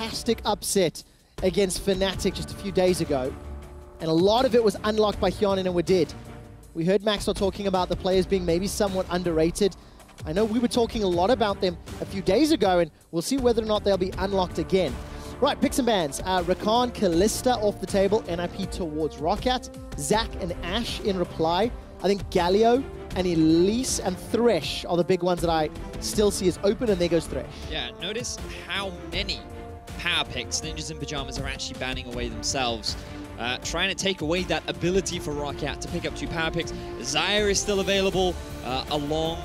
fantastic upset against Fnatic just a few days ago. And a lot of it was unlocked by Hjarnan and Wadid. We heard Maxwell talking about the players being maybe somewhat underrated. I know we were talking a lot about them a few days ago, and we'll see whether or not they'll be unlocked again. Right, picks and bans. Rakan, Kalista off the table, NIP towards ROCCAT. Zac and Ashe in reply. I think Galio and Elise and Thresh are the big ones that I still see as open, and there goes Thresh. Yeah, notice how many power picks Ninjas in Pyjamas are actually banning away themselves. Trying to take away that ability for ROCCAT to pick up 2 power picks. Zyra is still available along.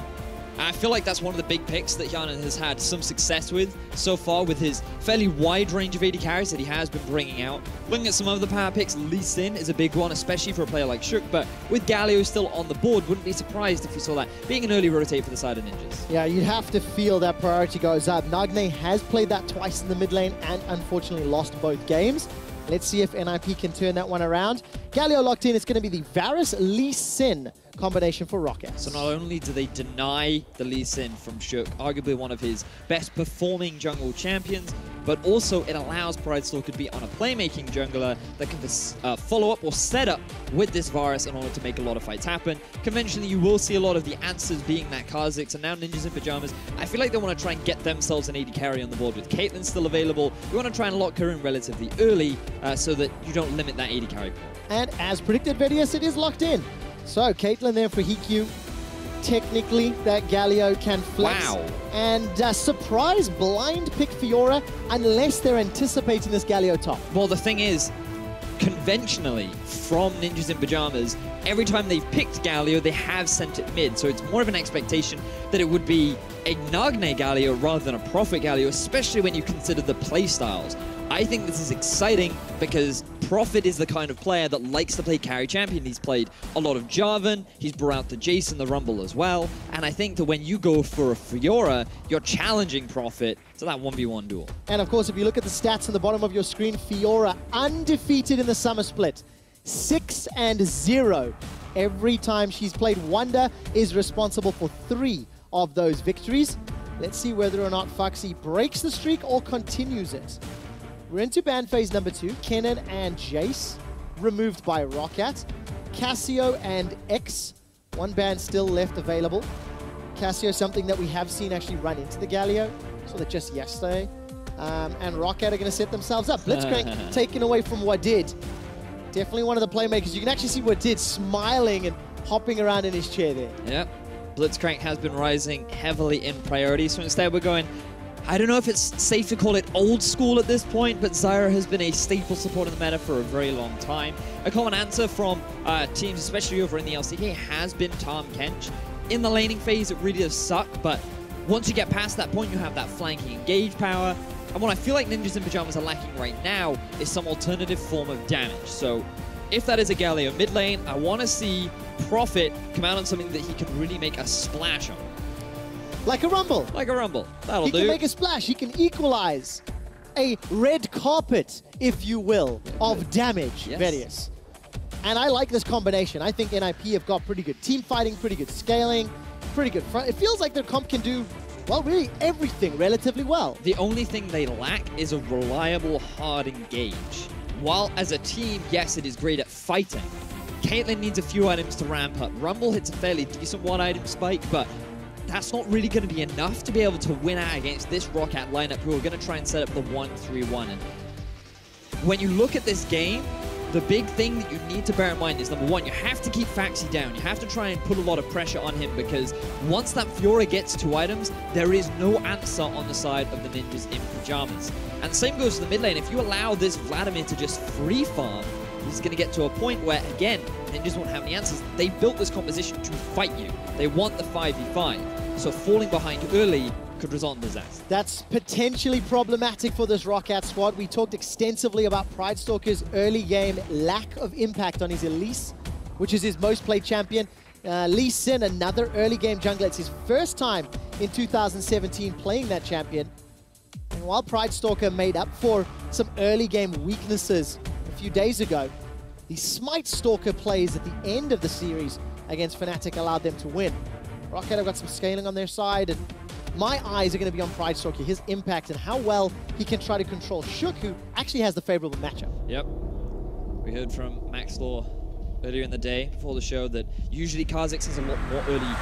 I feel like that's one of the big picks that Hjarnan has had some success with so far, with his fairly wide range of AD carries that he has been bringing out. Looking at some of the power picks, Lee Sin is a big one, especially for a player like Shook, but with Galio still on the board, wouldn't be surprised if you saw that being an early rotate for the side of Ninjas. Yeah, you'd have to feel that priority goes up. Nagne has played that twice in the mid lane and unfortunately lost both games. Let's see if NIP can turn that one around. Galio locked in. It's going to be the Varus Lee Sin combination for ROCCAT. So not only do they deny the Lee Sin from Shook, arguably one of his best performing jungle champions, but also it allows Pridestalker to be on a playmaking jungler that can follow up or set up with this Varus in order to make a lot of fights happen. Conventionally, you will see a lot of the answers being that Kha'Zix, and now Ninjas in Pyjamas, I feel like they want to try and get themselves an AD carry on the board with Caitlyn still available. You want to try and lock her in relatively early so that you don't limit that AD carry pool. And as predicted, Vedius, it is locked in. So Caitlyn there for HeaQ. Technically, that Galio can flex. Wow. And surprise blind pick Firoa unless they're anticipating this Galio top. Well, the thing is, conventionally, from Ninjas in Pyjamas, every time they've picked Galio, they have sent it mid. So it's more of an expectation that it would be a Nagne Galio rather than a Prophet Galio, especially when you consider the playstyles. I think this is exciting because Prophet is the kind of player that likes to play carry champion. He's played a lot of Jarvan, he's brought out the Jace in the Rumble as well, and I think that when you go for a Fiora, you're challenging Prophet to that 1v1 duel. And of course, if you look at the stats on the bottom of your screen, Fiora undefeated in the summer split. 6-0. Every time she's played, Wonder is responsible for 3 of those victories. Let's see whether or not Phaxi breaks the streak or continues it. We're into ban phase number 2. Kennen and Jace removed by ROCCAT. Cassio and X, 1 ban still left available. Cassio, something that we have seen actually run into the Galio. Saw that just yesterday. And ROCCAT are going to set themselves up. Blitzcrank taken away from Wadid. Definitely one of the playmakers. You can actually see Wadid smiling and hopping around in his chair there. Yep. Blitzcrank has been rising heavily in priority. So instead we're going, I don't know if it's safe to call it old school at this point, but Zyra has been a staple support in the meta for a very long time. A common answer from teams, especially over in the LCK, has been Tahm Kench. In the laning phase, it really does suck, but once you get past that point, you have that flanking engage power. And what I feel like Ninjas in Pyjamas are lacking right now is some alternative form of damage. So if that is a Galio mid lane, I want to see Prophet come out on something that he can really make a splash on. Like a Rumble. Like a Rumble. That'll do. He can make a splash. He can equalize a red carpet, if you will, of damage, yes. Vedius. And I like this combination. I think NIP have got pretty good team fighting, pretty good scaling, pretty good front. It feels like their comp can do, well, really everything relatively well. The only thing they lack is a reliable, hard engage. While as a team, yes, it is great at fighting. Caitlyn needs a few items to ramp up. Rumble hits a fairly decent 1-item spike, but that's not really going to be enough to be able to win out against this ROCCAT lineup, who are going to try and set up the 1-3-1. And when you look at this game, the big thing that you need to bear in mind is, number 1, you have to keep Phaxi down. You have to try and put a lot of pressure on him, because once that Fiora gets 2 items, there is no answer on the side of the Ninjas in Pyjamas. And the same goes to the mid lane. If you allow this Vladimir to just free farm, he's going to get to a point where, again, Ninjas won't have any answers. They built this composition to fight you. They want the 5v5. So falling behind early could result in disaster. That's potentially problematic for this ROCCAT squad. We talked extensively about Pridestalker's early game lack of impact on his Elise, which is his most played champion. Lee Sin, another early game jungler. It's his first time in 2017 playing that champion. And while Pridestalker made up for some early game weaknesses a few days ago, the Smite Stalker plays at the end of the series against Fnatic allowed them to win. ROCCAT have got some scaling on their side, and my eyes are going to be on Pridestalker, his impact, and how well he can try to control HeaQ, who actually has the favorable matchup. Yep. We heard from Max Law earlier in the day, before the show, that usually Kha'Zix has a lot more early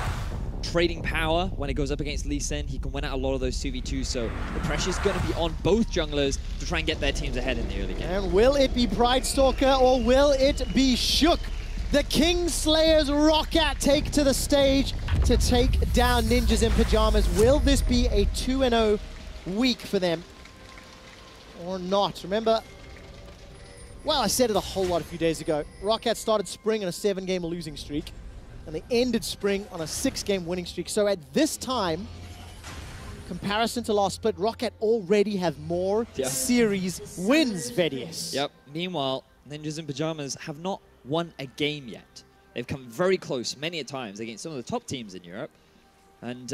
trading power when it goes up against Lee Sin. He can win out a lot of those 2v2s, so the pressure's going to be on both junglers to try and get their teams ahead in the early game. And will it be Pridestalker or will it be HeaQ? The Kingslayers ROCCAT take to the stage to take down Ninjas in Pyjamas. Will this be a 2-0 week for them or not? Remember, well, I said it a whole lot a few days ago. ROCCAT started spring on a 7-game losing streak, and they ended spring on a 6-game winning streak. So at this time, comparison to last split, ROCCAT already have more series wins, Vedius. Yep. Meanwhile, Ninjas in Pyjamas have not won a game yet. They've come very close many a times against some of the top teams in Europe. And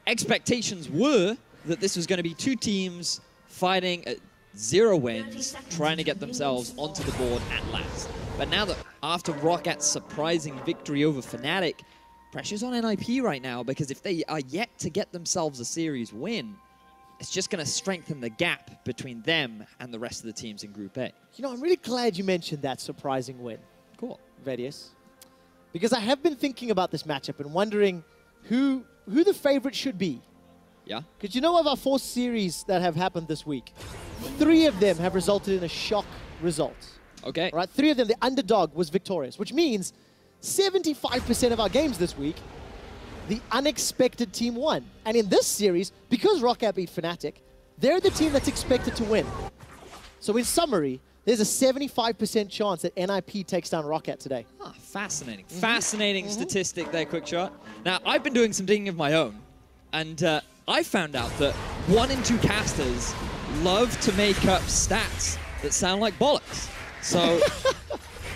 expectations were that this was going to be two teams fighting at 0 wins, trying to get themselves onto the board at last. But now that after ROCCAT's surprising victory over Fnatic, pressure's on NIP right now, because if they are yet to get themselves a series win, it's just going to strengthen the gap between them and the rest of the teams in Group A. You know, I'm really glad you mentioned that surprising win. Cool. Vedius. Because I have been thinking about this matchup and wondering who the favorite should be. Yeah? Because you know of our 4 series that have happened this week, 3 of them have resulted in a shock result. Okay. Right? 3 of them, the underdog was victorious, which means 75% of our games this week, the unexpected team won. And in this series, because ROCCAT beat Fnatic, they're the team that's expected to win. So in summary, there's a 75% chance that NIP takes down ROCCAT today. Ah, fascinating. Fascinating statistic there, QuickShot. Now, I've been doing some digging of my own, and I found out that 1 in 2 casters love to make up stats that sound like bollocks. So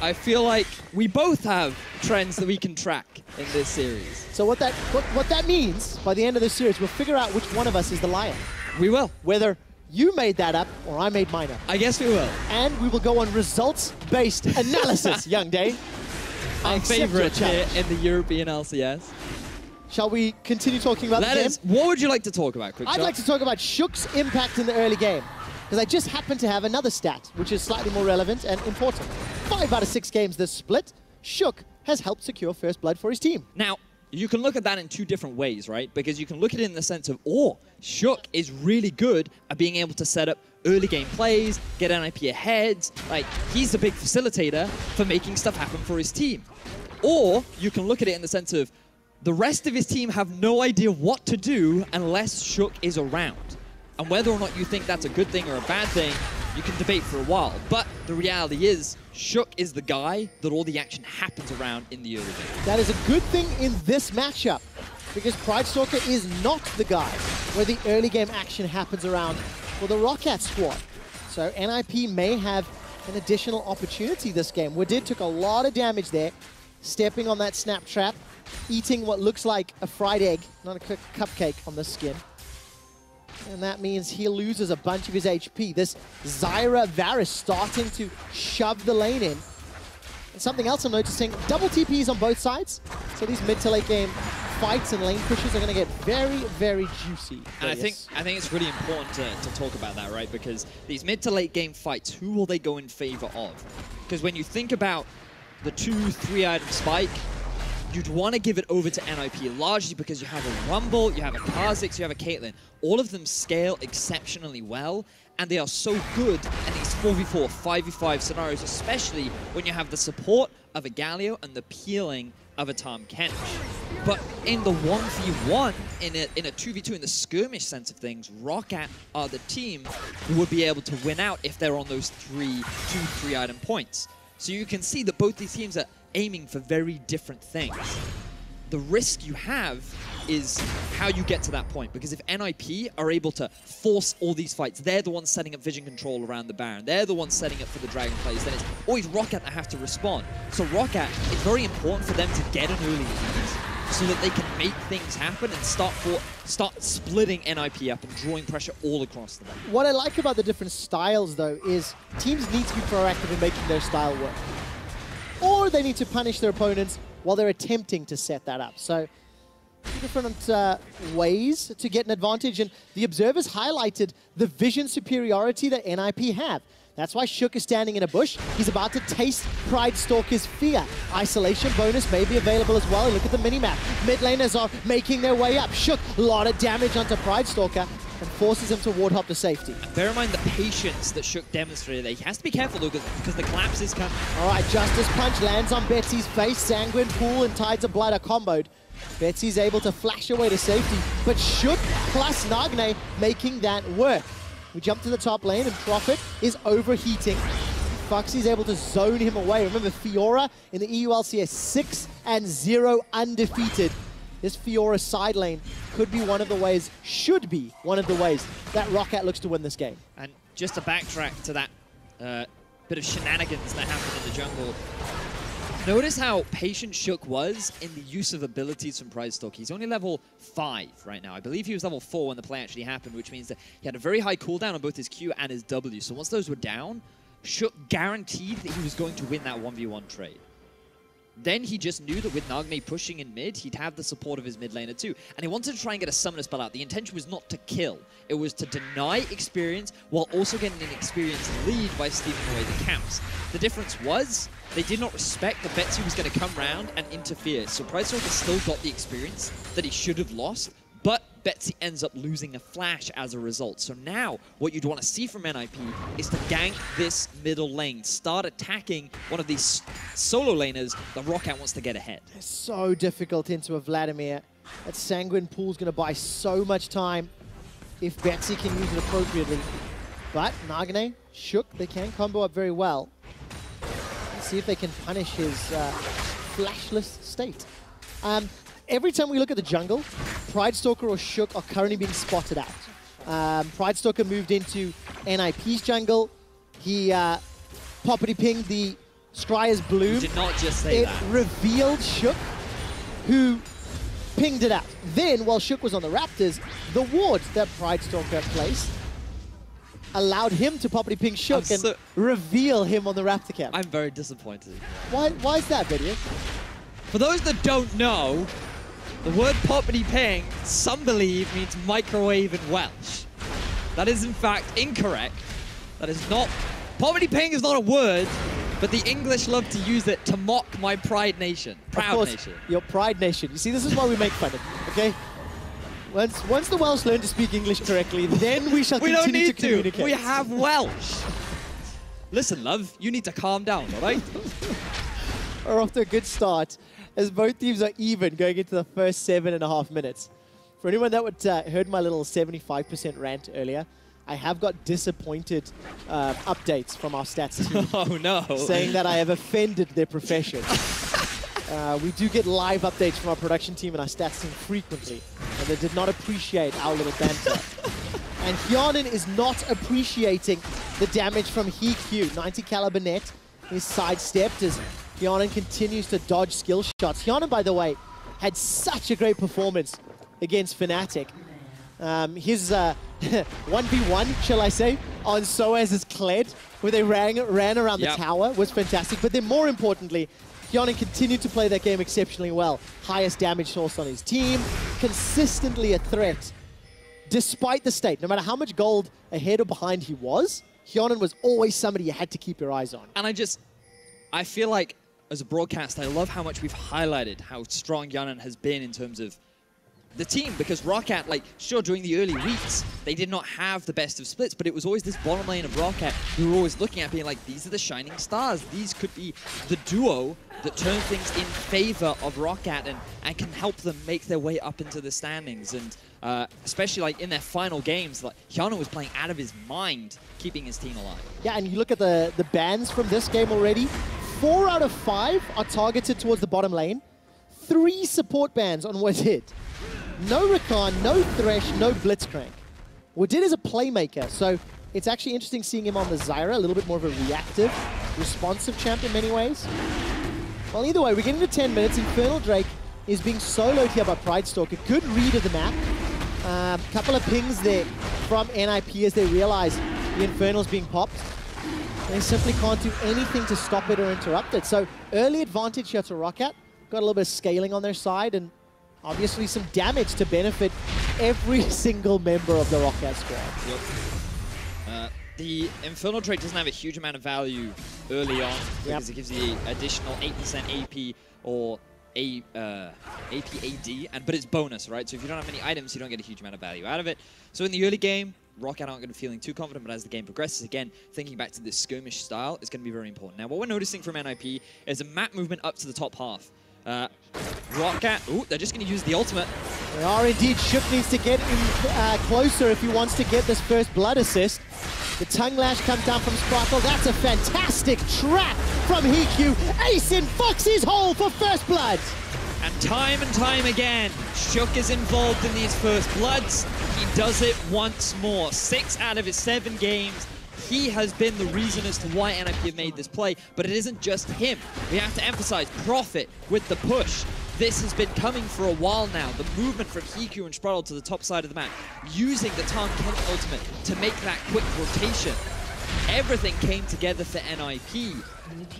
I feel like we both have trends that we can track in this series. So what that means, by the end of this series, we'll figure out which one of us is the lion. We will. Whether you made that up or I made mine up. I guess we will. And we will go on results-based analysis, young Dane. Our favorite here in the European LCS. Shall we continue talking about the game? What would you like to talk about, QuickShot? I'd like to talk about HeaQ's impact in the early game. Because I just happen to have another stat, which is slightly more relevant and important. 5 out of 6 games this split, HeaQ has helped secure first blood for his team. Now, you can look at that in 2 different ways, right? Because you can look at it in the sense of, HeaQ is really good at being able to set up early game plays, get NIP ahead. Like, he's the big facilitator for making stuff happen for his team. Or you can look at it in the sense of, the rest of his team have no idea what to do unless HeaQ is around. And whether or not you think that's a good thing or a bad thing, you can debate for a while. But the reality is, HeaQ is the guy that all the action happens around in the early game. That is a good thing in this matchup, because Pridestalker is not the guy where the early game action happens around for the ROCCAT squad. So NIP may have an additional opportunity this game. Wadid took a lot of damage there, stepping on that snap trap, eating what looks like a fried egg, not a cupcake on the skin. And that means he loses a bunch of his HP. This Zyra Varus starting to shove the lane in. And something else I'm noticing, double TPs on both sides. So these mid to late game fights and lane pushes are going to get very, very juicy. And I think it's really important to talk about that, right? Because these mid to late game fights, who will they go in favor of? Because when you think about the 2-3 item spike, you'd want to give it over to NIP, largely because you have a Rumble, you have a Kha'Zix, you have a Caitlyn. All of them scale exceptionally well, and they are so good in these 4v4, 5v5 scenarios, especially when you have the support of a Galio and the peeling of a Tahm Kench. But in the 1v1, in a 2v2, in the skirmish sense of things, ROCCAT are the team who would be able to win out if they're on those 2-3 item points. So you can see that both these teams are aiming for very different things. The risk you have is how you get to that point, because if NIP are able to force all these fights, they're the ones setting up vision control around the Baron, they're the ones setting up for the Dragon plays, then it's always ROCCAT that have to respond. So ROCCAT, it's very important for them to get an early lead so that they can make things happen and start splitting NIP up and drawing pressure all across the map. What I like about the different styles, though, is teams need to be proactive in making their style work. Or they need to punish their opponents while they're attempting to set that up. So different ways to get an advantage, and the observers highlighted the vision superiority that NIP have. That's why HeaQ is standing in a bush. He's about to taste Pridestalker's fear. Isolation bonus may be available as well. Look at the minimap. Mid laners are making their way up. HeaQ, a lot of damage onto Pridestalker and forces him to ward hop to safety. And bear in mind the patience that HeaQ demonstrated there. He has to be careful though, because the collapse is coming. All right, Justice Punch lands on Betsy's face. Sanguine Pool and Tides of Blood are comboed. Betsy's able to flash away to safety, but HeaQ plus Nagne making that work. We jump to the top lane, and Prophet is overheating. Phaxi's able to zone him away. Remember, Firoa in the EU LCS 6-0 undefeated. This Fiora side lane could be one of the ways, should be one of the ways that ROCCAT looks to win this game. And just to backtrack to that bit of shenanigans that happened in the jungle, notice how patient HeaQ was in the use of abilities from Pridestalker. He's only level 5 right now. I believe he was level 4 when the play actually happened, which means that he had a very high cooldown on both his Q and his W. So once those were down, HeaQ guaranteed that he was going to win that 1v1 trade. Then he just knew that with Nagne pushing in mid, he'd have the support of his mid laner too. And he wanted to try and get a summoner spell out. The intention was not to kill. It was to deny experience while also getting an experience lead by stealing away the camps. The difference was they did not respect that Betsy was going to come round and interfere. So Pridestalker still got the experience that he should have lost, but Betsy ends up losing a flash as a result. So now, what you'd want to see from NIP is to gank this middle lane. Start attacking one of these solo laners that ROCCAT wants to get ahead. It's so difficult into a Vladimir. That Sanguine Pool's going to buy so much time if Betsy can use it appropriately. But Nagne, HeaQ, they can combo up very well. Let's see if they can punish his flashless state. Every time we look at the jungle, Pridestalker or HeaQ are currently being spotted out. Pridestalker moved into NIP's jungle. He poppity pinged the Scryer's Bloom. You did not just say that. It revealed HeaQ, who pinged it out. Then, while HeaQ was on the Raptors, the ward that Pridestalker placed allowed him to poppity ping HeaQ and reveal him on the Raptor camp. I'm very disappointed. Why is that, Vedius? For those that don't know, the word poppity ping, some believe, means microwave in Welsh. That is in fact incorrect. That is not... Poppity ping is not a word, but the English love to use it to mock my pride nation. Proud nation. Your pride nation. You see, this is why we make fun of it, okay? Once the Welsh learn to speak English correctly, then we shall continue to communicate. We have Welsh. Listen, love, you need to calm down, all right? We're off to a good start, as both teams are even going into the first 7.5 minutes. For anyone that heard my little 75% rant earlier, I have got disappointed updates from our stats team. Oh no. Saying that I have offended their profession. We do get live updates from our production team and our stats team frequently, and they did not appreciate our little banter. And Hjarnan is not appreciating the damage from HeaQ. 90 caliber net is sidestepped as Hjarnan continues to dodge skill shots. Hjarnan, by the way, had such a great performance against Fnatic. His 1v1, shall I say, on Soaz's Kled, where they ran around the tower, was fantastic. But then more importantly, Hjarnan continued to play that game exceptionally well. Highest damage source on his team, consistently a threat. Despite the state, no matter how much gold ahead or behind he was, Hjarnan was always somebody you had to keep your eyes on. And I feel like, as a broadcast, I love how much we've highlighted how strong Hjarnan has been in terms of the team, because ROCCAT, like, sure, during the early weeks, they did not have the best of splits, but it was always this bottom lane of ROCCAT who were always looking at being like, these are the shining stars. These could be the duo that turn things in favor of ROCCAT and can help them make their way up into the standings. And especially like in their final games, like Hjarnan was playing out of his mind, keeping his team alive. Yeah, and you look at the bans from this game already. 4 out of 5 are targeted towards the bottom lane. 3 support bans on Wadid. No Rakan, no Thresh, no Blitzcrank. Wadid is a playmaker, so it's actually interesting seeing him on the Zyra, a little bit more of a reactive, responsive champ in many ways. Well, either way, we're getting to 10 minutes. Infernal Drake is being soloed here by Pridestalker. Good read of the map. Couple of pings there from NIP as they realize the Infernal's being popped. They simply can't do anything to stop it or interrupt it. So early advantage here to ROCCAT. Got a little bit of scaling on their side, and Obviously some damage to benefit every single member of the ROCCAT squad. Yep. The Infernal trait doesn't have a huge amount of value early on because it gives you the additional 8% AP or AP-AD, but it's bonus, right? So if you don't have many items, you don't get a huge amount of value out of it. So in the early game, ROCCAT aren't going to be feeling too confident, but as the game progresses, again, thinking back to this skirmish style is going to be very important. Now, what we're noticing from NIP is a map movement up to the top half. ROCCAT, ooh, they're just going to use the ultimate. They are indeed. Shook needs to get in closer if he wants to get this first blood assist. The tongue lash comes down from Sprattel. That's a fantastic trap from HeaQ. Ace in Phaxi's hole for first blood. And time again, Shook is involved in these first bloods. He does it once more. 6 out of his 7 games. He has been the reason as to why NIP have made this play, but it isn't just him. We have to emphasize Profit with the push. This has been coming for a while now. The movement from HeaQ and Sprattel to the top side of the map, using the Tahm Kench ultimate to make that quick rotation. Everything came together for NIP,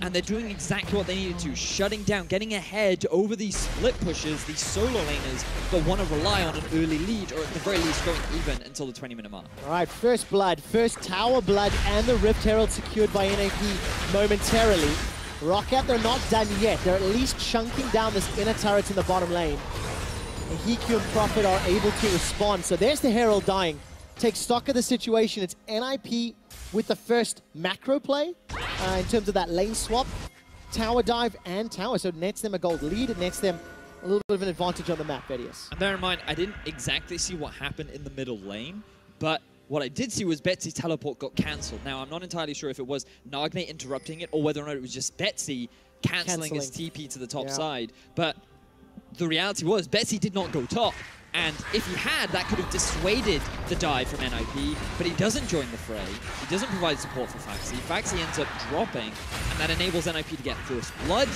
and they're doing exactly what they needed to, shutting down, getting ahead over these split pushes, these solo laners that want to rely on an early lead, or at the very least going even until the 20-minute mark. All right, first blood, first tower blood, and the Rift Herald secured by NIP momentarily. ROCCAT, they're not done yet. They're at least chunking down this inner turret in the bottom lane. And HeaQ and Profit are able to respond. So there's the Herald dying. Take stock of the situation. It's NIP with the first macro play in terms of that lane swap, tower dive, and tower. So it nets them a gold lead. It nets them a little bit of an advantage on the map, Vedius. And bear in mind, I didn't exactly see what happened in the middle lane, but what I did see was Betsy's teleport got cancelled. Now, I'm not entirely sure if it was Nagne interrupting it or whether or not it was just Betsy cancelling his TP to the top side. But the reality was Betsy did not go top. And if he had, that could have dissuaded the dive from NIP, but he doesn't join the fray. He doesn't provide support for Phaxi. Phaxi ends up dropping, and that enables NIP to get first blood,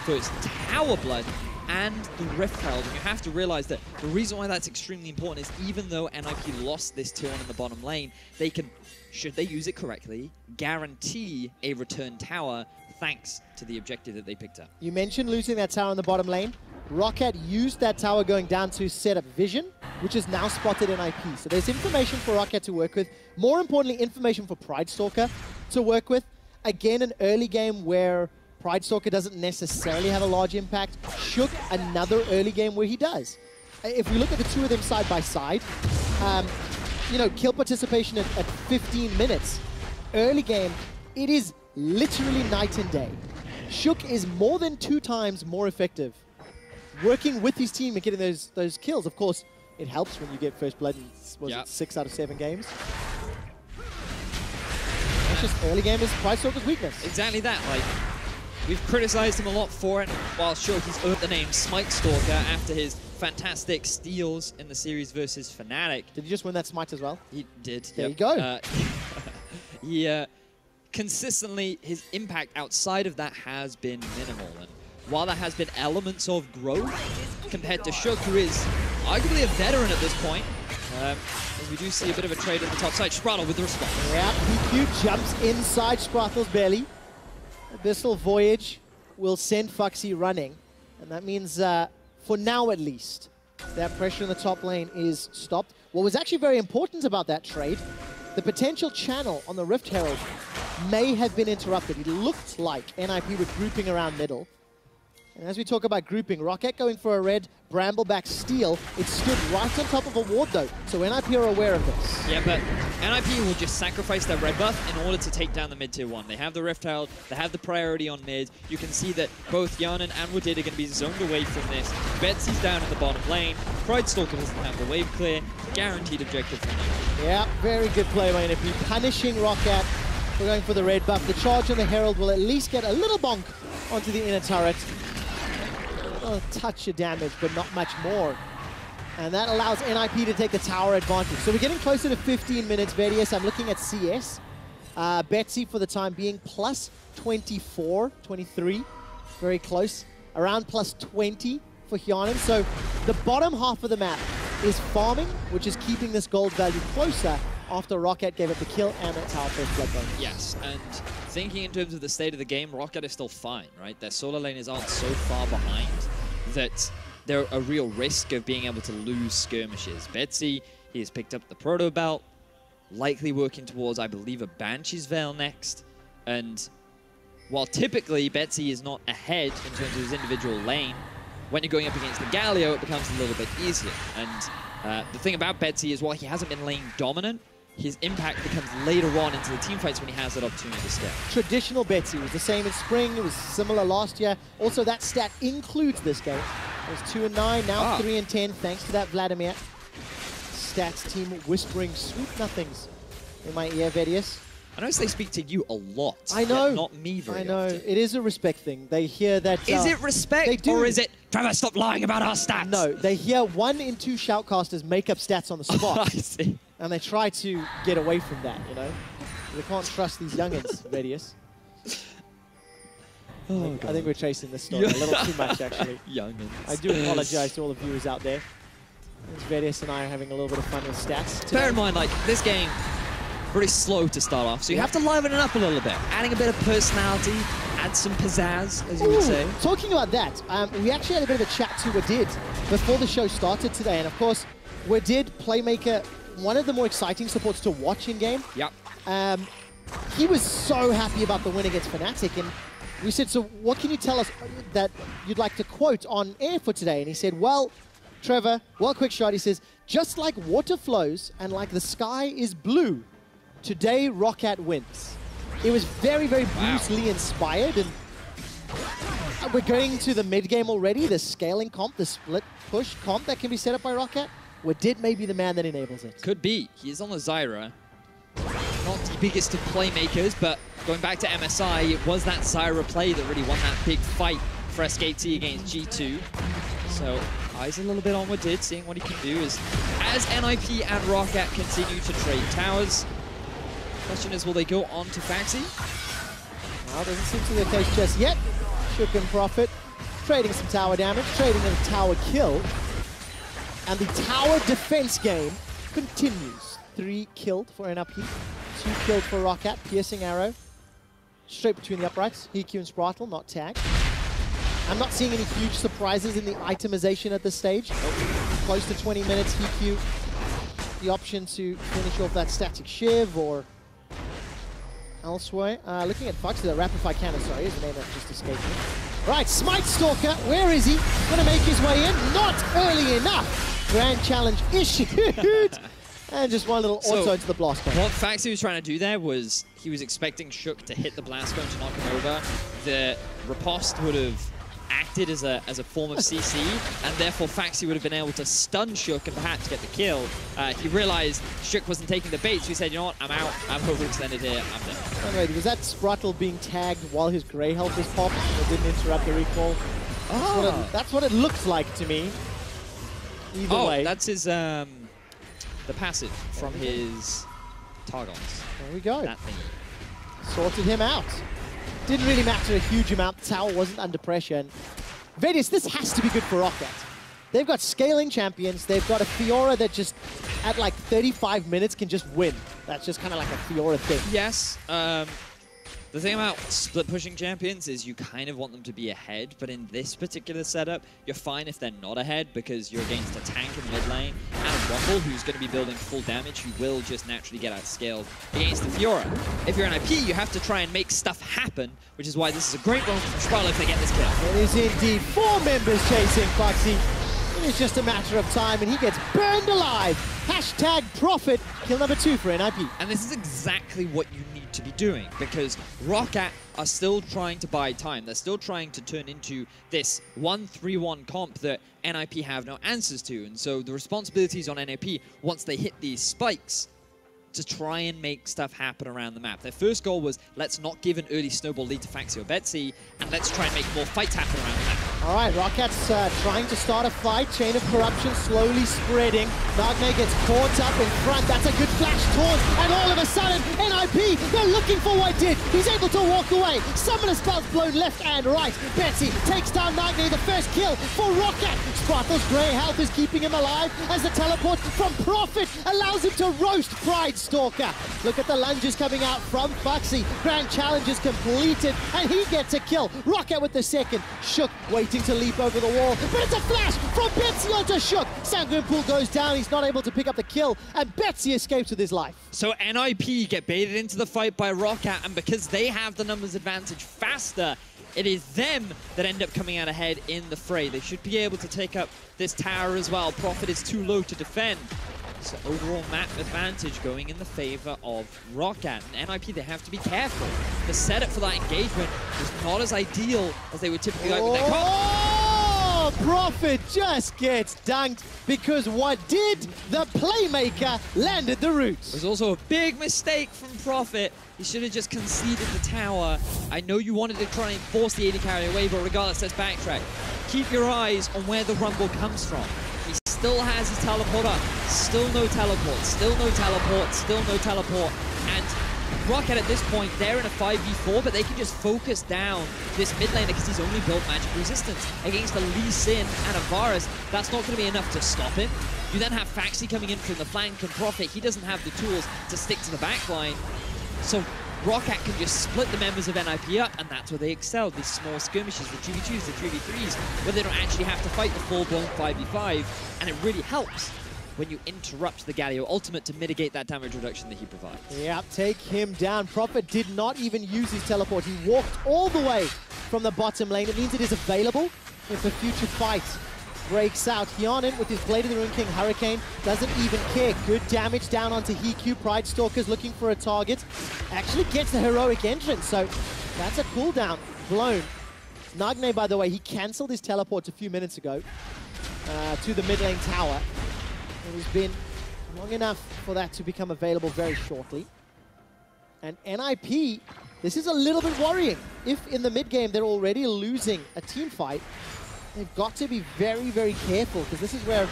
first tower blood, and the Rift Herald. And you have to realize that the reason why that's extremely important is even though NIP lost this turn in the bottom lane, they can, should they use it correctly, guarantee a return tower thanks to the objective that they picked up. You mentioned losing that tower in the bottom lane. ROCCAT used that tower going down to set up vision, which is now spotted in IP. So there's information for ROCCAT to work with. More importantly, information for Pridestalker to work with. Again, an early game where Pridestalker doesn't necessarily have a large impact. Shook, another early game where he does. If we look at the two of them side by side, you know, kill participation at 15 minutes. Early game, it is literally night and day. Shook is more than 2 times more effective working with his team and getting those kills. Of course, it helps when you get first blood in, it 6 out of 7 games. That's just early game is Pridestalker's weakness. Exactly that. Like, we've criticized him a lot for it, while sure he's earned the name Smite Stalker after his fantastic steals in the series versus Fnatic. Did he just win that Smite as well? He did. There you go. Consistently, his impact outside of that has been minimal. And while there has been elements of growth compared to Shook, who is arguably a veteran at this point, we do see a bit of a trade on the top side. Sprattel with the response. Yeah, HeaQ jumps inside Sprattel's belly. Abyssal Voyage will send Phaxi running. And that means, for now at least, that pressure in the top lane is stopped. What was actually very important about that trade, the potential channel on the Rift Herald may have been interrupted. It looked like NIP were grouping around middle. And as we talk about grouping, ROCCAT going for a red Brambleback steal. It stood right on top of a ward though, so NIP are aware of this. Yeah, but NIP will just sacrifice their red buff in order to take down the mid-tier 1. They have the Rift Herald, they have the priority on mid. You can see that both Hjarnan and Wadid are going to be zoned away from this. Betsy's down in the bottom lane. Pridestalker doesn't have the wave clear. Guaranteed objective for NIP. Yeah, very good play by NIP, punishing ROCCAT for going for the red buff. The charge on the Herald will at least get a little bonk onto the inner turret. A touch of damage, but not much more. And that allows NIP to take the tower advantage. So we're getting closer to 15 minutes, Vedius. I'm looking at CS. Betsy, for the time being, plus 24, 23. Very close. Around plus 20 for Hjarnan. So the bottom half of the map is farming, which is keeping this gold value closer after ROCCAT gave it the kill and that tower first blood bonus. Yes, and thinking in terms of the state of the game, ROCCAT is still fine, right? Their solo laners aren't so far behind that they're a real risk of being able to lose skirmishes. Betsy, he has picked up the Proto Belt, likely working towards, I believe, a Banshee's Veil next. And while typically Betsy is not ahead in terms of his individual lane, when you're going up against the Galio, it becomes a little bit easier. And the thing about Betsy is while he hasn't been lane dominant, his impact becomes later on into the team fights when he has that opportunity to scale. Traditional Betsy was the same in spring. It was similar last year. Also, that stat includes this game. It was 2 and 9, now 3 and 10, thanks to that Vladimir. Stats team whispering sweet nothings in my ear, Vedius. I notice they speak to you a lot. I know. Not me very often. I know. It is a respect thing. They hear that... Is it respect? They do. Or is it, Trevor, stop lying about our stats? No, they hear 1 in 2 shoutcasters make up stats on the spot. I see. And they try to get away from that, you know? They can't trust these youngins, Vedius. Oh, I think we're chasing this story a little too much, actually. Youngins. I do apologize to all the viewers out there. Vedius and I are having a little bit of fun with stats today. Bear in mind, like, this game, pretty slow to start off, so you have to liven it up a little bit. Adding a bit of personality, add some pizzazz, as you would say. Talking about that, we actually had a bit of a chat to Wadid before the show started today, and of course, Wadid, playmaker, one of the more exciting supports to watch in game. Yep. He was so happy about the win against Fnatic, and we said, so what can you tell us that you'd like to quote on air for today? And he said, well, Trevor, QuickShot, he says, just like water flows and like the sky is blue, today ROCCAT wins. It was very, very Bruce Lee inspired, and we're going to the mid game already, the scaling comp, the split push comp that can be set up by ROCCAT. Wadid may be the man that enables it. Could be. He is on the Zyra. Not the biggest of playmakers, but going back to MSI, it was that Zyra play that really won that big fight for SKT against G2. So eyes a little bit on Wadid, seeing what he can do as NIP and ROCCAT continue to trade towers. Question is, will they go on to Phaxi? Well, doesn't seem to be the case just yet. Shook and Profit trading some tower damage, trading a tower kill. And the tower defense game continues. 3 killed for NIP, 2 killed for ROCCAT, piercing arrow. Straight between the uprights, HeaQ and Sprattel, not tagged. I'm not seeing any huge surprises in the itemization at this stage. Close to 20 minutes, HeaQ, the option to finish off that static shiv or elsewhere. Looking at Phaxi, the rapid fire cannon, sorry, is the name that just escaped me. Right, Smitestalker, where is he? Gonna make his way in, not early enough. Grand challenge issued. And just one little auto into the blast cone. What Phaxi was trying to do there was he was expecting Shook to hit the blast cone to knock him over. The riposte would have acted as a form of CC, and therefore Phaxi would have been able to stun Shook and perhaps get the kill. He realized Shook wasn't taking the bait, so he said, you know what, I'm out, I'm overextended here, I'm done. Anyway, was that Sprattel being tagged while his grey health was popped and it didn't interrupt the recall? That's what it looks like to me. Either way. That's his, the passive from his Targons. There we go. That thing. Sorted him out. Didn't really matter a huge amount. The tower wasn't under pressure. And Vedius, this has to be good for ROCCAT. They've got scaling champions. They've got a Firoa that just, at like 35 minutes, can just win. That's just kind of like a Firoa thing. Yes. The thing about split pushing champions is you kind of want them to be ahead, but in this particular setup, you're fine if they're not ahead because you're against a tank in mid lane and a Rumble who's going to be building full damage, who will just naturally get outscaled against the Fiora. If you're an IP, you have to try and make stuff happen, which is why this is a great run from Sprattel if they get this kill. It is indeed 4 members chasing Phaxi. It's just a matter of time, and he gets burned alive. Hashtag profit, kill number 2 for NIP. And this is exactly what you need to be doing, because ROCCAT are still trying to buy time. They're still trying to turn into this 1-3-1 comp that NIP have no answers to. And so the responsibilities on NIP, once they hit these spikes, to try and make stuff happen around the map. Their first goal was, let's not give an early snowball lead to Phaxi or Betsy, and let's try and make more fights happen around the map. All right, ROCCAT's trying to start a fight. Chain of corruption slowly spreading. Nagne gets caught up in front. That's a good flash taunt. And all of a sudden, NIP, they're looking for Wadid. He's able to walk away. Summoner spells blown left and right. Betsy takes down Nagne, the first kill for ROCCAT. Sprattel's grey health is keeping him alive as the teleport from Profit allows him to roast Pridestalker. Look at the lunges coming out from Phaxi. Grand challenge is completed, and he gets a kill. ROCCAT with the second. Shook waiting attempting to leap over the wall, but it's a flash from Betsy onto Shook. Sanguine Pool goes down, he's not able to pick up the kill, and Betsy escapes with his life. So NIP get baited into the fight by ROCCAT, and because they have the numbers advantage faster, it is them that end up coming out ahead in the fray. They should be able to take up this tower as well. Profit is too low to defend. So overall map advantage going in the favor of ROCCAT. And NIP, they have to be careful. The setup for that engagement was not as ideal as they would typically like with their comp. Oh, Profit just gets dunked because Wadid, the playmaker, landed the root. It was also a big mistake from Profit. He should have just conceded the tower. I know you wanted to try and force the AD carry away, but regardless, let's backtrack. Keep your eyes on where the rumble comes from. He still has his teleport up. Still no teleport, still no teleport, still no teleport. And ROCCAT at this point, they're in a 5v4, but they can just focus down this mid laner because he's only built magic resistance. Against a Lee Sin and a Varus, that's not going to be enough to stop him. You then have Phaxi coming in from the flank, and Profit, he doesn't have the tools to stick to the backline. So ROCCAT can just split the members of NIP up, and that's where they excel. These small skirmishes, the 2v2s, the 3v3s, where they don't actually have to fight the full-blown 5v5, and it really helps when you interrupt the Galio ultimate to mitigate that damage reduction that he provides. Yep, take him down. Profit did not even use his teleport. He walked all the way from the bottom lane. It means it is available if a future fight breaks out. Hjarnan with his Blade of the Rune King Hurricane doesn't even care. Good damage down onto HeaQ. Pridestalker's looking for a target. Actually gets the heroic entrance, so that's a cooldown blown. Nagne, by the way, he cancelled his teleport a few minutes ago to the mid lane tower. It has been long enough for that to become available very shortly. And NIP, this is a little bit worrying. If in the mid game they're already losing a team fight, they've got to be very, very careful, because this is where,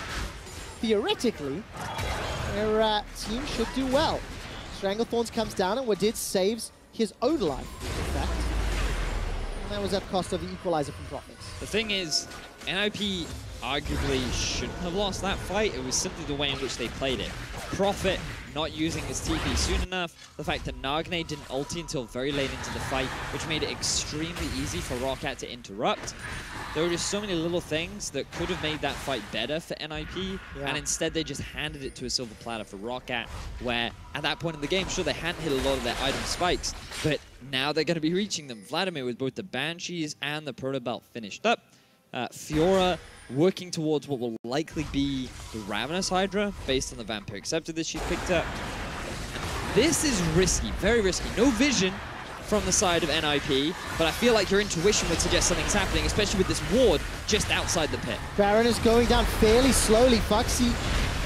theoretically, their team should do well. Stranglethorns comes down, and Wadid saves his own life, in fact. And that was at cost of the equalizer from Profits. The thing is, NIP arguably shouldn't have lost that fight. It was simply the way in which they played it. Profit not using his TP soon enough, the fact that Nagne didn't ulti until very late into the fight, which made it extremely easy for ROCCAT to interrupt. There were just so many little things that could have made that fight better for NIP, and instead they just handed it to a silver platter for ROCCAT, where at that point in the game, sure, they hadn't hit a lot of their item spikes, but now they're going to be reaching them. Vladimir with both the Banshees and the Proto Belt finished up. Firoa working towards what will likely be the Ravenous Hydra, based on the Vampiric Scepter that she's picked up. This is risky, very risky. No vision from the side of NIP, but I feel like your intuition would suggest something's happening, especially with this ward just outside the pit. Baron is going down fairly slowly. Phaxi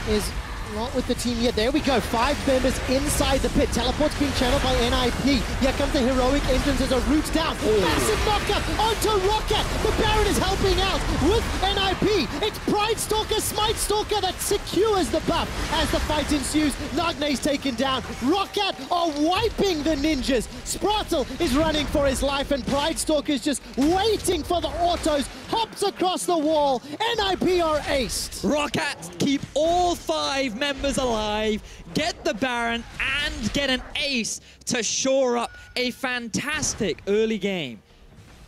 is not with the team yet. There we go. 5 members inside the pit. Teleport's being channeled by NIP. Here comes the heroic entrance as a root down. Massive knockup onto ROCCAT. The Baron is helping out with NIP. It's Pridestalker, Smite Stalker that secures the buff as the fight ensues. Nagne's taken down. ROCCAT are wiping the ninjas. Sprattel is running for his life, and Pridestalker is just waiting for the autos. Hops across the wall. NIP are aced. ROCCAT keep all 5 members alive, get the Baron, and get an ace to shore up a fantastic early game.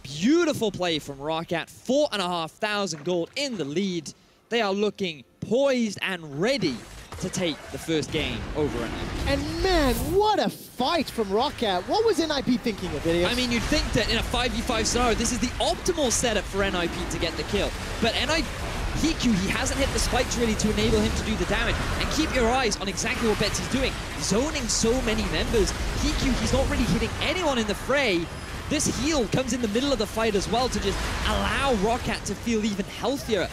Beautiful play from ROCCAT, 4,500 gold in the lead. They are looking poised and ready to take the first game over NIP. And man, what a fight from ROCCAT. What was NIP thinking of Vedius? I mean, you'd think that in a 5v5 scenario, this is the optimal setup for NIP to get the kill. But HeaQ, he hasn't hit the spikes really to enable him to do the damage. And keep your eyes on exactly what Betsy's doing. Zoning so many members. HeaQ, he's not really hitting anyone in the fray. This heal comes in the middle of the fight as well to just allow ROCCAT to feel even healthier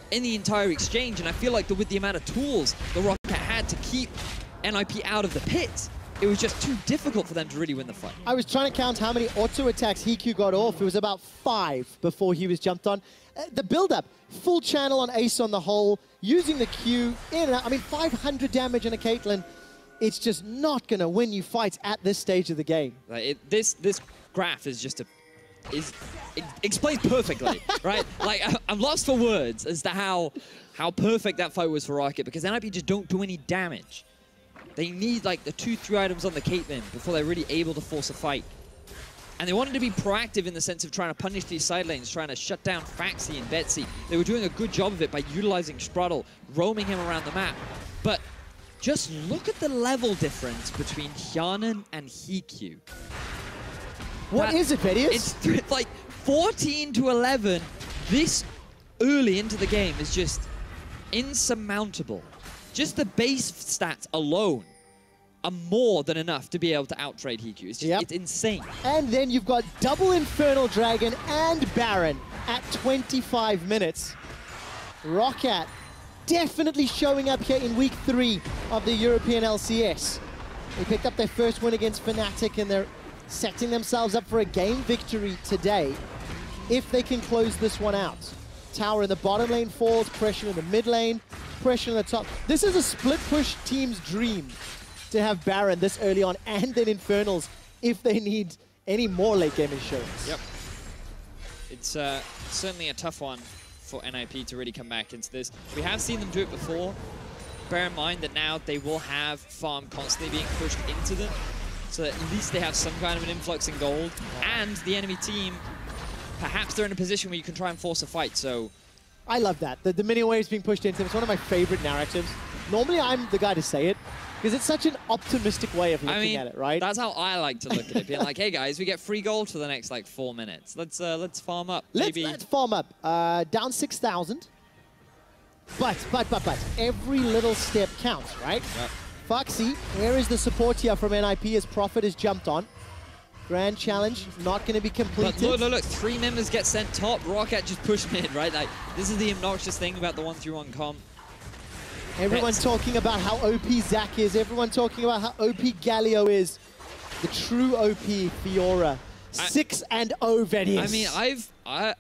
in the entire exchange. And I feel like with the amount of tools that ROCCAT had to keep NIP out of the pit, it was just too difficult for them to really win the fight. I was trying to count how many auto attacks HeaQ got off. It was about 5 before he was jumped on. The build-up, full channel on Ace on the whole, using the Q in and out. I mean, 500 damage on a Caitlyn. It's just not going to win you fights at this stage of the game. This graph is just it explains perfectly, right? Like, I'm lost for words as to how perfect that fight was for ROCCAT, because NIP just don't do any damage. They need like the 2-3 items on the Caitlyn before they're really able to force a fight. And they wanted to be proactive in the sense of trying to punish these side lanes, trying to shut down Phaxi and Betsy. They were doing a good job of it by utilizing Sprattel, roaming him around the map. But just look at the level difference between Hjarnan and HeaQ. What is it, Vedius? It's like 14 to 11 this early into the game is just insurmountable. Just the base stats alone are more than enough to be able to out-trade HeaQ. It's just, it's insane. And then you've got double Infernal Dragon and Baron at 25 minutes. ROCCAT definitely showing up here in week 3 of the European LCS. They picked up their first win against Fnatic and they're setting themselves up for a game victory today if they can close this one out. Tower in the bottom lane falls, pressure in the mid lane, pressure in the top. This is a split push team's dream to have Baron this early on and then Infernals if they need any more late game insurance. Yep. It's certainly a tough one for NIP to really come back into this. We have seen them do it before. Bear in mind that now they will have farm constantly being pushed into them, so that at least they have some kind of an influx in gold. And the enemy team, perhaps they're in a position where you can try and force a fight, so... I love that. The minion waves being pushed into them. It's one of my favorite narratives. Normally I'm the guy to say it, because it's such an optimistic way of looking at it, right? That's how I like to look at it, being like, hey guys, we get free gold for the next like 4 minutes. Let's farm up. Let's farm up. Down 6,000. But every little step counts, right? Yep. Phaxi, where is the support here from NIP as Prophet has jumped on? Grand challenge not going to be completed. But look, 3 members get sent top. ROCCAT just push mid, right? Like, this is the obnoxious thing about the 1-3-1 comp. Everyone's talking about how OP Zach is. Everyone talking about how OP Galio is. The true OP Firoa. 6-0 Vedius. I mean,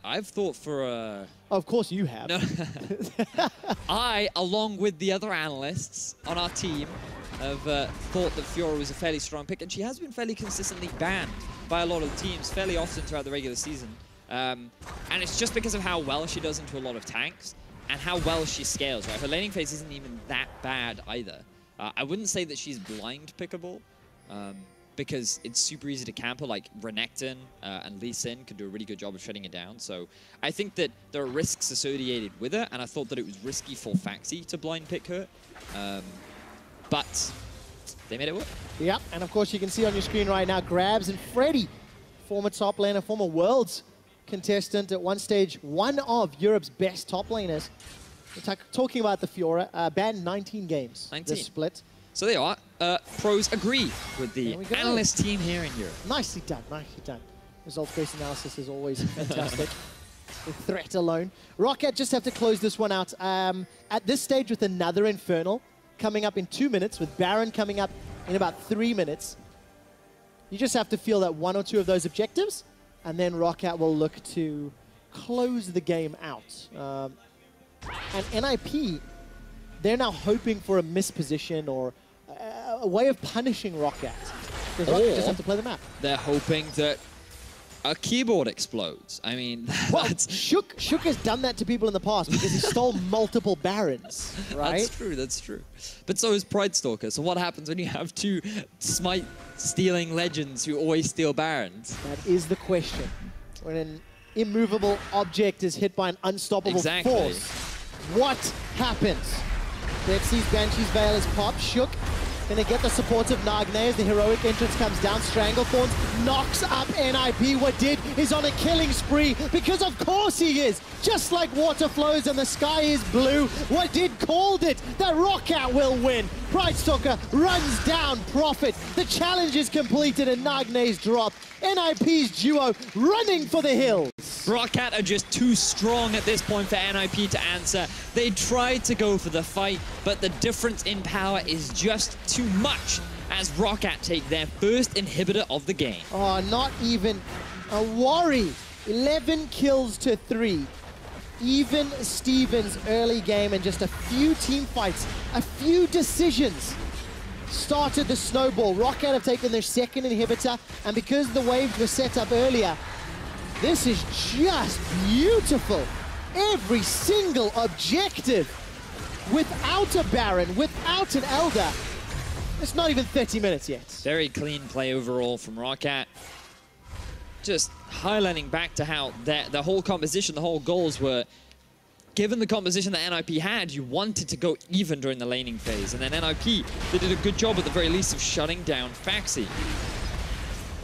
I've thought for a... Of course you have. No. I, along with the other analysts on our team, have thought that Firoa was a fairly strong pick, and she has been fairly consistently banned by a lot of teams, fairly often throughout the regular season. And it's just because of how well she does into a lot of tanks, and how well she scales, right? Her laning phase isn't even that bad either. I wouldn't say that she's blind pickable, because it's super easy to camper, like Renekton and Lee Sin can do a really good job of shutting it down. So I think that there are risks associated with her, and I thought that it was risky for Phaxi to blind pick her. But they made it work. Yeah, and of course you can see on your screen right now, Grabs and Freddy, former top laner, former Worlds contestant at one stage, one of Europe's best top laners. We're talking about the Firoa, banned 19 games. 19. This split. So there you are. Pros agree with the analyst team here in Europe. Nicely done, nicely done. Results-based analysis is always fantastic. The threat alone. ROCCAT just have to close this one out. At this stage with another Infernal coming up in 2 minutes, with Baron coming up in about 3 minutes. You just have to feel that 1 or 2 of those objectives, and then ROCCAT will look to close the game out. And NIP, they're now hoping for a misposition or a way of punishing ROCCAT. Because ROCCAT just have to play the map. They're hoping that a keyboard explodes. I mean, well, Shook has done that to people in the past because he stole multiple Barons, right? That's true, that's true. But so is Pridestalker. So what happens when you have 2 smite-stealing legends who always steal Barons? That is the question. When an immovable object is hit by an unstoppable force, what happens? Betsy's Banshee's Veil is popped. Shook gonna get the support of Nagne as the heroic entrance comes down. Stranglethorns knocks up NIP. Wadid is on a killing spree because of course he is. Just like water flows and the sky is blue, Wadid called it. That ROCCAT will win. Pridestalker runs down Prophet. The challenge is completed and Nagne's dropped. NIP's duo running for the hills. ROCCAT are just too strong at this point for NIP to answer. They tried to go for the fight, but the difference in power is just too much as ROCCAT take their first inhibitor of the game. Oh, not even a worry. 11 kills to 3. Even Stevens early game and just a few team fights, a few decisions started the snowball. ROCCAT have taken their second inhibitor, and because the waves were set up earlier, this is just beautiful. Every single objective without a Baron, without an Elder. It's not even 30 minutes yet. Very clean play overall from ROCCAT. just highlighting back to how the whole composition, the whole goals were, given the composition that NIP had, you wanted to go even during the laning phase. And then NIP, they did a good job at the very least of shutting down Phaxi.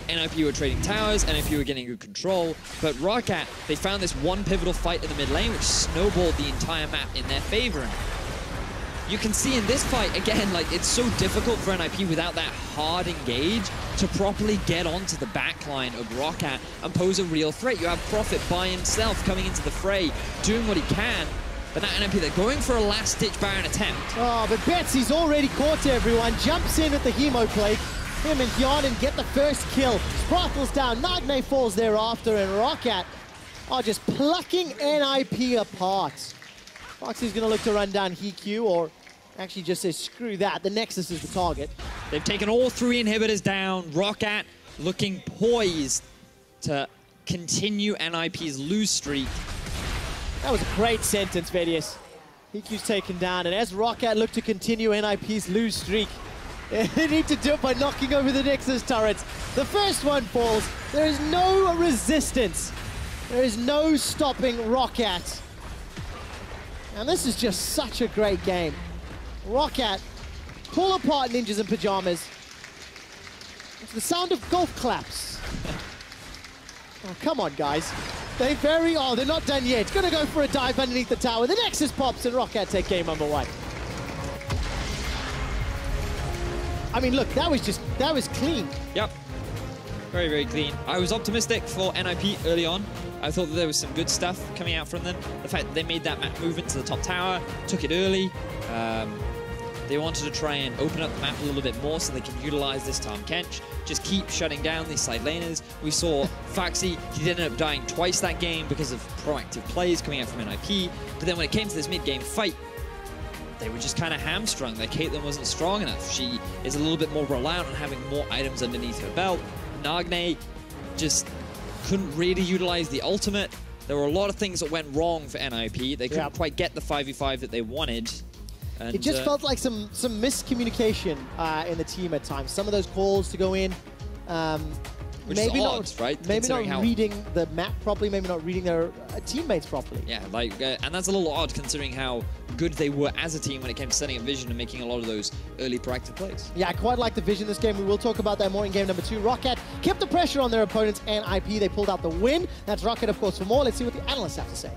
NIP were trading towers, NIP were getting good control, but ROCCAT, they found this one pivotal fight in the mid lane which snowballed the entire map in their favor. You can see in this fight, again, like, it's so difficult for NIP without that hard engage to properly get onto the backline of ROCCAT and pose a real threat. You have Prophet by himself coming into the fray, doing what he can, but now NIP, they're going for a last-ditch Baron attempt. Oh, but Betsy's already caught everyone, jumps in at the Hemo Plague. Him and Hjarnan get the first kill. Sprattel's down, Nagne falls thereafter, and ROCCAT are just plucking NIP apart. Phaxi's gonna look to run down HeaQ, or actually just says, screw that, the Nexus is the target. They've taken all 3 inhibitors down. ROCCAT looking poised to continue NIP's lose streak. That was a great sentence, Vedius. HeaQ's taken down, and as ROCCAT look to continue NIP's lose streak, they need to do it by knocking over the Nexus turrets. The first one falls. There is no resistance. There is no stopping ROCCAT. And this is just such a great game. ROCCAT pull apart ninjas in pajamas. It's the sound of golf claps. Oh, come on, guys. Oh, they're not done yet. Gonna go for a dive underneath the tower. The Nexus pops and ROCCAT take game number 1. I mean, look, that was clean. Yep. Very, very clean. I was optimistic for NIP early on. I thought that there was some good stuff coming out from them. The fact that they made that map movement to the top tower, took it early. They wanted to try and open up the map a little bit more so they can utilize this Tahm Kench. Just keep shutting down these side laners. We saw Phaxi, he ended up dying twice that game because of proactive plays coming out from NIP. But then when it came to this mid-game fight, they were just kind of hamstrung. Their Caitlyn wasn't strong enough. She is a little bit more reliant on having more items underneath her belt. Nagne just couldn't really utilize the ultimate. There were a lot of things that went wrong for NIP. They couldn't quite get the 5v5 that they wanted. And, it just felt like some miscommunication in the team at times. Some of those calls to go in, which maybe is not, odd, right? Maybe not reading the map properly, maybe not reading their teammates properly. Yeah, like, and that's a little odd considering how good they were as a team when it came to setting a vision and making a lot of those early proactive plays. Yeah, I quite like the vision this game. We will talk about that more in game number 2. ROCCAT kept the pressure on their opponents, and NIP, they pulled out the win. That's ROCCAT, of course, for more. Let's see what the analysts have to say.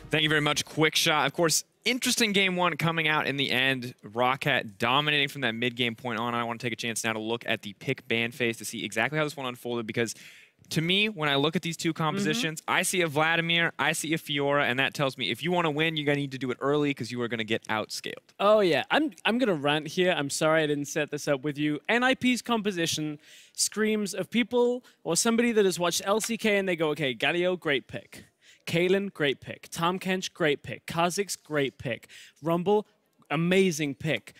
Thank you very much, QuickShot. Of course, interesting game 1 coming out in the end. ROCCAT dominating from that mid-game point on. I want to take a chance now to look at the pick ban phase to see exactly how this one unfolded, because to me, when I look at these two compositions, I see a Vladimir, I see a Firoa, and that tells me if you want to win, you're going to need to do it early because you are going to get outscaled. Oh, yeah. I'm going to rant here. I'm sorry I didn't set this up with you. NIP's composition screams of people or somebody that has watched LCK and they go, okay, Galio, great pick. Caitlyn, great pick. Tahm Kench, great pick. Kha'Zix, great pick. Rumble, amazing pick.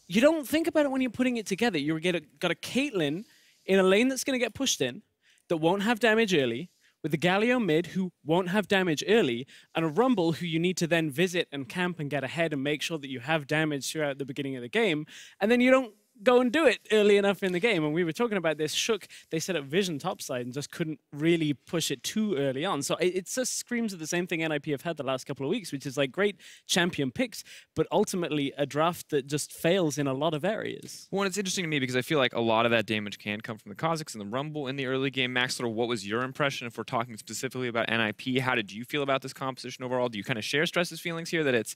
You don't think about it when you're putting it together. You've got a Caitlyn in a lane that's going to get pushed in, that won't have damage early, with the Galio mid who won't have damage early, and a Rumble who you need to then visit and camp and get ahead and make sure that you have damage throughout the beginning of the game, and then you don't go and do it early enough in the game. And we were talking about this. Shook, they set up Vision topside and just couldn't really push it too early on. So it just screams of the same thing NIP have had the last couple of weeks, which is like great champion picks, but ultimately a draft that just fails in a lot of areas. Well, it's interesting to me because I feel like a lot of that damage can come from the Kha'Zix and the Rumble in the early game. Max, what was your impression if we're talking specifically about NIP? How did you feel about this composition overall? Do you kind of share Stress's feelings here that it's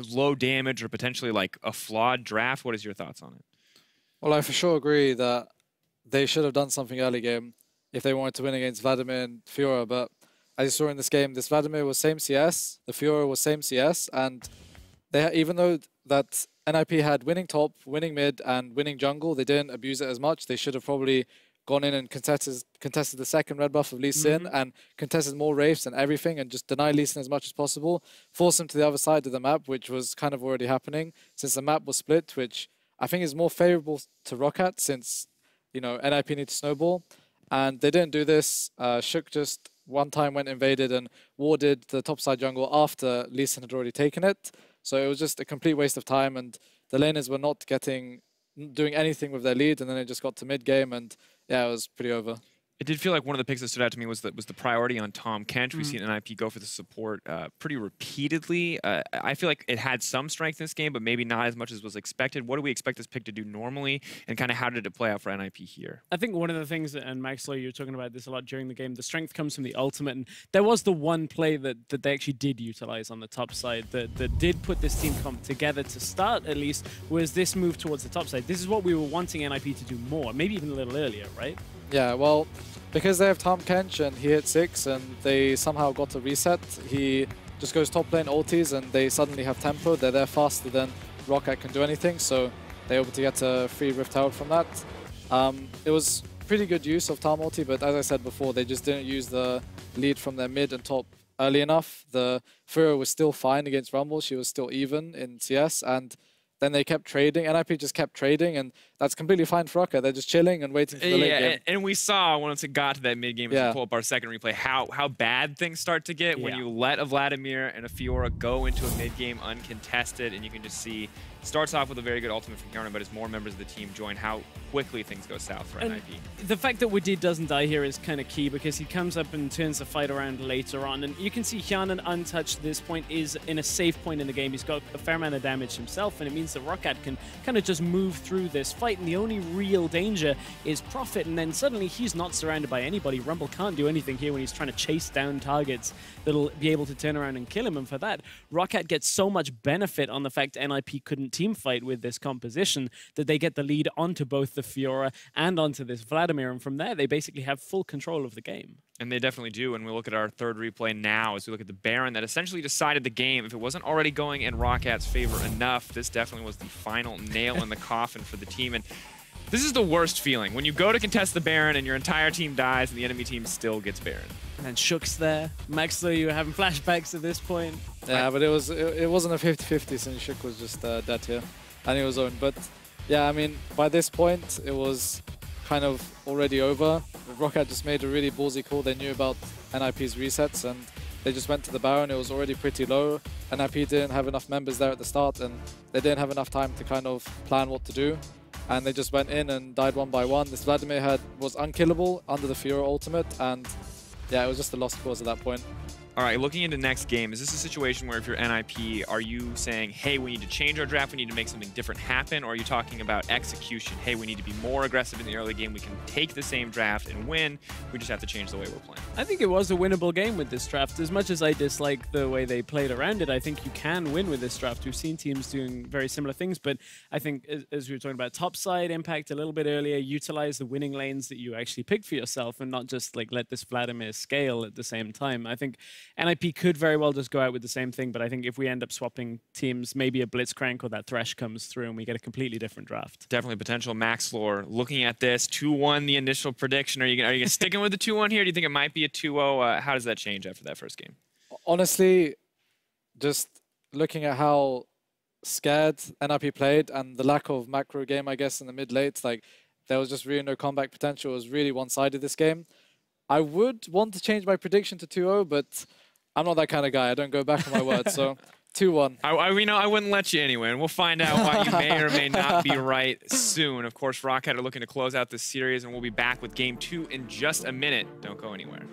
low damage or potentially like a flawed draft? What is your thoughts on it? Well, I for sure agree that they should have done something early game if they wanted to win against Vladimir and Firoa. But as you saw in this game, this Vladimir was same CS, the Firoa was same CS, and they even though that NIP had winning top, winning mid, and winning jungle, they didn't abuse it as much. They should have probably gone in and contested the second red buff of Lee Sin and contested more Wraiths and everything and just deny Lee Sin as much as possible, force him to the other side of the map, which was kind of already happening since the map was split, which I think is more favorable to ROCCAT since, you know, NIP need to snowball. And they didn't do this. Shook just one time went invaded and warded the topside jungle after Lee Sin had already taken it. So it was just a complete waste of time, and the laners were not doing anything with their lead, and then it just got to mid-game and yeah, it was pretty over. It did feel like one of the picks that stood out to me was the priority on Tahm Kench. We've seen NIP go for the support pretty repeatedly. I feel like it had some strength in this game, but maybe not as much as was expected. What do we expect this pick to do normally, and kind of how did it play out for NIP here? I think one of the things, and Maxlow, you were talking about this a lot during the game, the strength comes from the ultimate, and there was the one play that they actually did utilize on the top side that did put this team comp together to start, at least, was this move towards the top side. This is what we were wanting NIP to do more, maybe even a little earlier, right? Yeah, well, because they have Tahm Kench and he hit 6 and they somehow got a reset, he just goes top lane ultis and they suddenly have tempo. They're there faster than ROCCAT can do anything, so they're able to get a free Rift Herald from that. It was pretty good use of Tahm ulti, but as I said before, they just didn't use the lead from their mid and top early enough. The Firoa was still fine against Rumble, she was still even in CS, and then they kept trading. NIP just kept trading, and that's completely fine for ROCCAT. They're just chilling and waiting for the late game. And we saw once it got to that mid game, as we pull up our second replay, how bad things start to get when you let a Vladimir and a Fiora go into a mid game uncontested, and you can just see starts off with a very good ultimate from Hjarnan, but as more members of the team join, how quickly things go south for NIP. The fact that Wadid doesn't die here is kind of key because he comes up and turns the fight around later on, and you can see Hjarnan untouched at this point is in a safe point in the game. He's got a fair amount of damage himself, and it means that ROCCAT can kind of just move through this fight, and the only real danger is Prophet, and then suddenly he's not surrounded by anybody. Rumble can't do anything here when he's trying to chase down targets that'll be able to turn around and kill him, and for that, ROCCAT gets so much benefit on the fact NIP couldn't team fight with this composition that they get the lead onto both the Fiora and onto this Vladimir, and from there they basically have full control of the game. And they definitely do. And we look at our third replay now as we look at the Baron that essentially decided the game. If it wasn't already going in ROCCAT's favor enough, this definitely was the final nail in the coffin for the team. And this is the worst feeling, when you go to contest the Baron and your entire team dies and the enemy team still gets Baron. And Shook's there. Maxlow, you were having flashbacks at this point. Yeah, but it wasn't a 50-50 since Shook was just dead here. And he was owned. But yeah, I mean, by this point, it was kind of already over. ROCCAT just made a really ballsy call. They knew about NIP's resets and they just went to the Baron. It was already pretty low. NIP didn't have enough members there at the start and they didn't have enough time to kind of plan what to do. And they just went in and died one by one. This Vladimir was unkillable under the Fiora ultimate, and yeah, it was just a lost cause at that point. All right, looking into next game, is this a situation where if you're NIP, are you saying, hey, we need to change our draft, we need to make something different happen, or are you talking about execution? Hey, we need to be more aggressive in the early game, we can take the same draft and win, we just have to change the way we're playing? I think it was a winnable game with this draft. As much as I dislike the way they played around it, I think you can win with this draft. We've seen teams doing very similar things, but I think, as we were talking about, topside impact a little bit earlier, utilize the winning lanes that you actually picked for yourself and not just like let this Vladimir scale at the same time. I think NIP could very well just go out with the same thing, but I think if we end up swapping teams, maybe a Blitzcrank or that Thresh comes through and we get a completely different draft. Definitely potential. Maxlor, looking at this, 2-1 the initial prediction. Are you sticking with the 2-1 here? Do you think it might be a 2-0? How does that change after that first game? Honestly, just looking at how scared NIP played and the lack of macro game, I guess, in the mid-late, like there was just really no comeback potential. It was really one-sided this game. I would want to change my prediction to 2-0, but I'm not that kind of guy. I don't go back on my word, so 2-1. I wouldn't let you anyway, and we'll find out why you may or may not be right soon. Of course, ROCCAT are looking to close out this series, and we'll be back with Game 2 in just a minute. Don't go anywhere.